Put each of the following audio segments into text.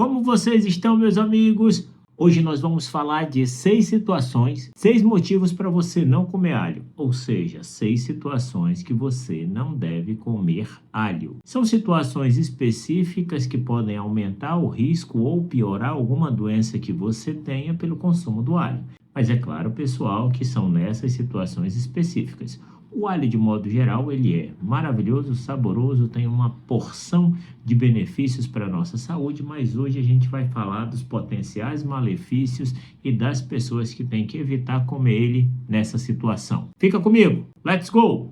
Como vocês estão, meus amigos? Hoje nós vamos falar de 6 situações, 6 motivos para você não comer alho, ou seja, 6 situações que você não deve comer alho. São situações específicas que podem aumentar o risco ou piorar alguma doença que você tenha pelo consumo do alho. Mas é claro, pessoal, que são nessas situações específicas. O alho, de modo geral, ele é maravilhoso, saboroso, tem uma porção de benefícios para a nossa saúde, mas hoje a gente vai falar dos potenciais malefícios e das pessoas que têm que evitar comer ele nessa situação. Fica comigo! Let's go!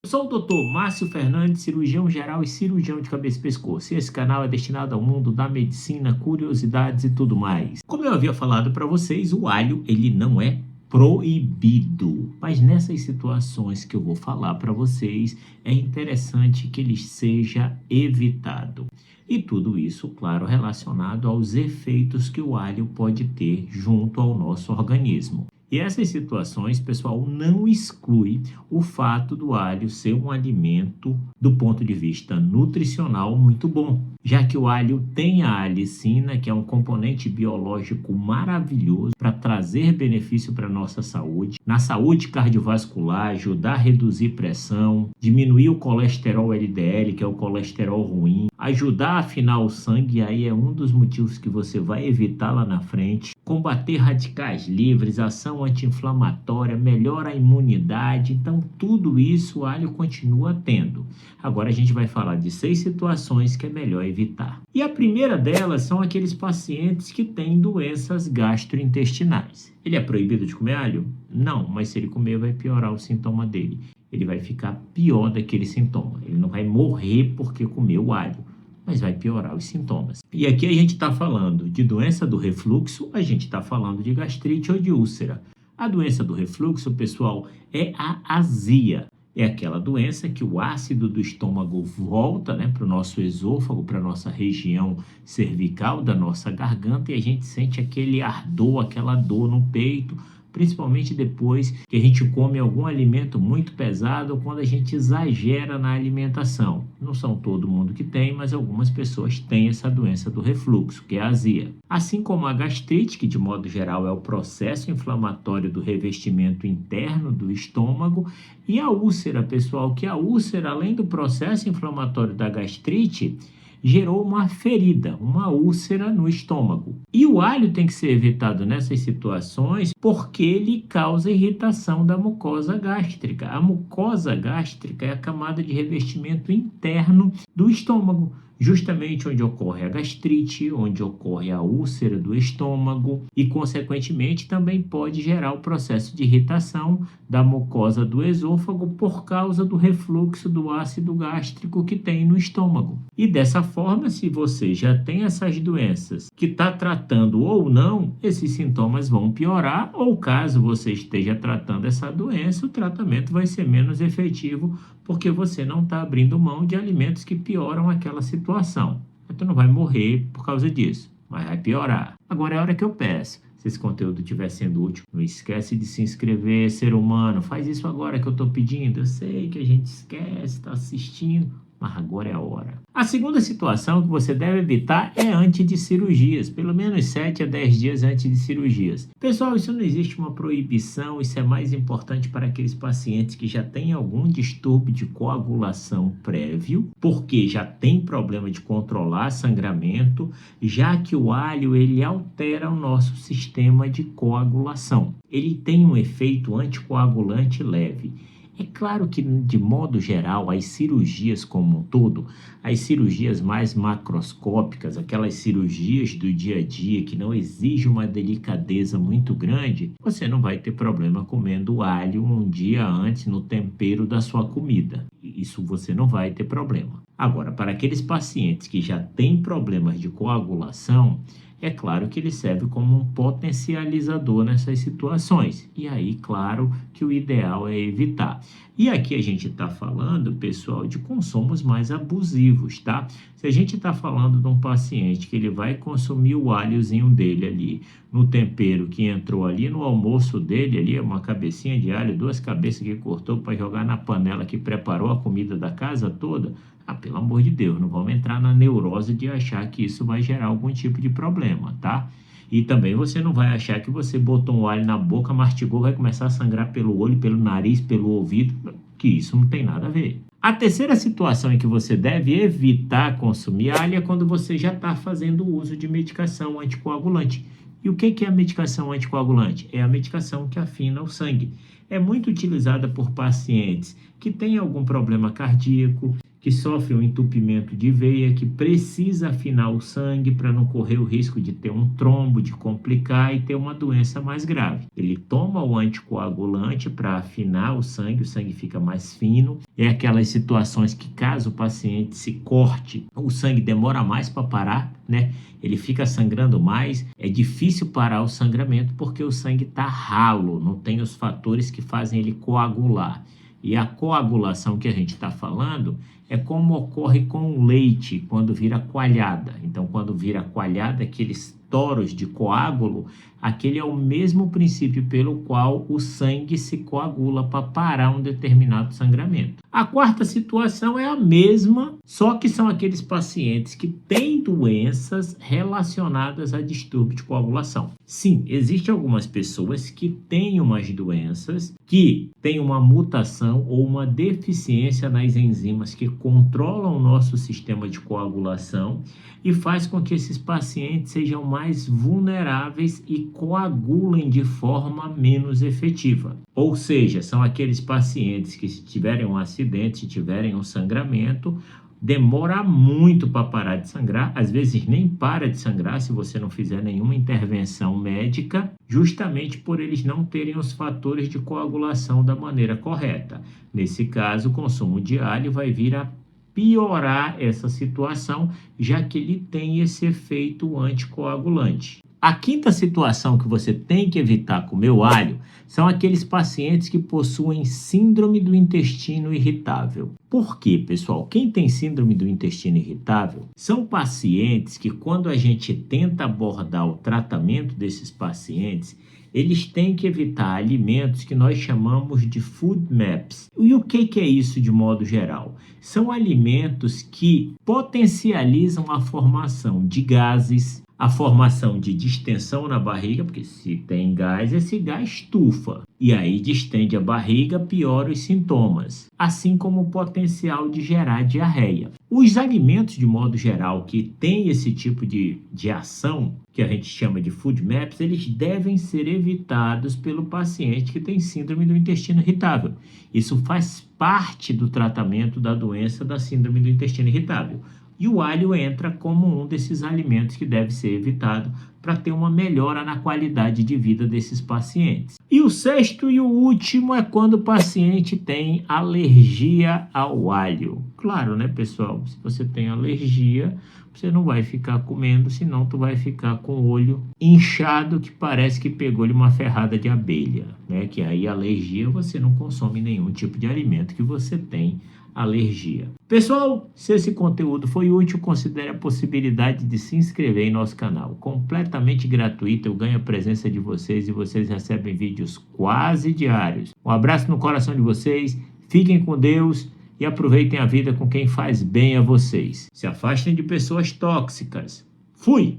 Eu sou o Dr. Márcio Fernandes, cirurgião geral e cirurgião de cabeça e pescoço. E esse canal é destinado ao mundo da medicina, curiosidades e tudo mais. Como eu havia falado para vocês, o alho ele não é proibido, mas nessas situações que eu vou falar para vocês, é interessante que ele seja evitado. E tudo isso, claro, relacionado aos efeitos que o alho pode ter junto ao nosso organismo. E essas situações, pessoal, não exclui o fato do alho ser um alimento do ponto de vista nutricional muito bom, já que o alho tem a alicina, que é um componente biológico maravilhoso para trazer benefício para a nossa saúde, na saúde cardiovascular, ajudar a reduzir pressão, diminuir o colesterol LDL, que é o colesterol ruim, ajudar a afinar o sangue, e aí é um dos motivos que você vai evitar lá na frente, combater radicais livres, ação anti-inflamatória, melhora a imunidade. Então tudo isso o alho continua tendo. Agora a gente vai falar de 6 situações que é melhor evitar. E a primeira delas são aqueles pacientes que têm doenças gastrointestinais. Ele é proibido de comer alho? Não, mas se ele comer vai piorar o sintoma dele. Ele vai ficar pior daquele sintoma. Ele não vai morrer porque comeu alho, mas vai piorar os sintomas. E aqui a gente está falando de doença do refluxo, a gente está falando de gastrite ou de úlcera. A doença do refluxo, pessoal, é a azia. É aquela doença que o ácido do estômago volta, para o nosso esôfago, para a nossa região cervical da nossa garganta, e a gente sente aquele ardor, aquela dor no peito, principalmente depois que a gente come algum alimento muito pesado ou quando a gente exagera na alimentação. Não são todo mundo que tem, mas algumas pessoas têm essa doença do refluxo, que é a azia. Assim como a gastrite, que de modo geral é o processo inflamatório do revestimento interno do estômago, e a úlcera, pessoal, que a úlcera, além do processo inflamatório da gastrite, gerou uma ferida, uma úlcera no estômago. E o alho tem que ser evitado nessas situações porque ele causa irritação da mucosa gástrica. A mucosa gástrica é a camada de revestimento interno do estômago, justamente onde ocorre a gastrite, onde ocorre a úlcera do estômago e, consequentemente, também pode gerar o processo de irritação da mucosa do esôfago por causa do refluxo do ácido gástrico que tem no estômago. E dessa forma, se você já tem essas doenças que está tratando ou não, esses sintomas vão piorar, ou caso você esteja tratando essa doença, o tratamento vai ser menos efetivo porque você não está abrindo mão de alimentos que pioram aquela situação. Então não vai morrer por causa disso, mas vai piorar. Agora é a hora que eu peço. Se esse conteúdo estiver sendo útil, não esquece de se inscrever, ser humano. Faz isso agora que eu estou pedindo. Eu sei que a gente esquece, está assistindo, mas agora é a hora. A segunda situação que você deve evitar é antes de cirurgias, pelo menos 7 a 10 dias antes de cirurgias. Pessoal, isso não existe uma proibição, isso é mais importante para aqueles pacientes que já têm algum distúrbio de coagulação prévio, porque já tem problema de controlar sangramento, já que o alho ele altera o nosso sistema de coagulação. Ele tem um efeito anticoagulante leve. É claro que, de modo geral, as cirurgias como um todo, as cirurgias mais macroscópicas, aquelas cirurgias do dia a dia que não exigem uma delicadeza muito grande, você não vai ter problema comendo alho um dia antes no tempero da sua comida. Isso você não vai ter problema. Agora, para aqueles pacientes que já têm problemas de coagulação, é claro que ele serve como um potencializador nessas situações. E aí, claro, que o ideal é evitar. E aqui a gente está falando, pessoal, de consumos mais abusivos, tá? Se a gente está falando de um paciente que ele vai consumir o alhozinho dele ali, no tempero que entrou ali, no almoço dele ali, uma cabecinha de alho, 2 cabeças que cortou para jogar na panela que preparou a comida da casa toda, Pelo amor de Deus, não vamos entrar na neurose de achar que isso vai gerar algum tipo de problema, tá? E também você não vai achar que você botou um alho na boca, mastigou, vai começar a sangrar pelo olho, pelo nariz, pelo ouvido, que isso não tem nada a ver. A terceira situação em que você deve evitar consumir alho é quando você já está fazendo uso de medicação anticoagulante. E o que é a medicação anticoagulante? É a medicação que afina o sangue. É muito utilizada por pacientes que têm algum problema cardíaco, que sofrem um entupimento de veia, que precisa afinar o sangue para não correr o risco de ter um trombo, de complicar e ter uma doença mais grave. Ele toma o anticoagulante para afinar o sangue fica mais fino. É aquelas situações que, caso o paciente se corte, o sangue demora mais para parar, né? Ele fica sangrando mais, é difícil parar o sangramento porque o sangue está ralo, não tem os fatores que fazem ele coagular. E a coagulação que a gente está falando é como ocorre com o leite quando vira coalhada. Então, quando vira coalhada, aqueles toros de coágulo, aquele é o mesmo princípio pelo qual o sangue se coagula para parar um determinado sangramento. A quarta situação é a mesma, só que são aqueles pacientes que têm doenças relacionadas a distúrbio de coagulação. Sim, existem algumas pessoas que têm umas doenças que têm uma mutação ou uma deficiência nas enzimas que controlam o nosso sistema de coagulação e faz com que esses pacientes sejam mais vulneráveis e coagulem de forma menos efetiva. Ou seja, são aqueles pacientes que, se tiverem um acidente, se tiverem um sangramento, demora muito para parar de sangrar, às vezes nem para de sangrar se você não fizer nenhuma intervenção médica, justamente por eles não terem os fatores de coagulação da maneira correta. Nesse caso, o consumo de alho vai vir a piorar essa situação, já que ele tem esse efeito anticoagulante. A quinta situação que você tem que evitar comer o alho são aqueles pacientes que possuem síndrome do intestino irritável. Por quê, pessoal? Quem tem síndrome do intestino irritável são pacientes que, quando a gente tenta abordar o tratamento desses pacientes, eles têm que evitar alimentos que nós chamamos de food maps. E o que é isso de modo geral? São alimentos que potencializam a formação de gases, a formação de distensão na barriga, porque se tem gás, esse gás estufa. E aí distende a barriga, piora os sintomas, assim como o potencial de gerar diarreia. Os alimentos, de modo geral, que têm esse tipo de ação, que a gente chama de food maps, eles devem ser evitados pelo paciente que tem síndrome do intestino irritável. Isso faz parte do tratamento da doença da síndrome do intestino irritável. E o alho entra como um desses alimentos que deve ser evitado para ter uma melhora na qualidade de vida desses pacientes. E o sexto e o último é quando o paciente tem alergia ao alho. Claro, né, pessoal? Se você tem alergia, você não vai ficar comendo, senão tu vai ficar com o olho inchado que parece que pegou-lhe uma ferrada de abelha, né? Que aí alergia você não consome nenhum tipo de alimento que você tem alergia. Pessoal, se esse conteúdo foi útil, considere a possibilidade de se inscrever em nosso canal. Completamente gratuito, eu ganho a presença de vocês e vocês recebem vídeos quase diários. Um abraço no coração de vocês, fiquem com Deus e aproveitem a vida com quem faz bem a vocês. Se afastem de pessoas tóxicas. Fui!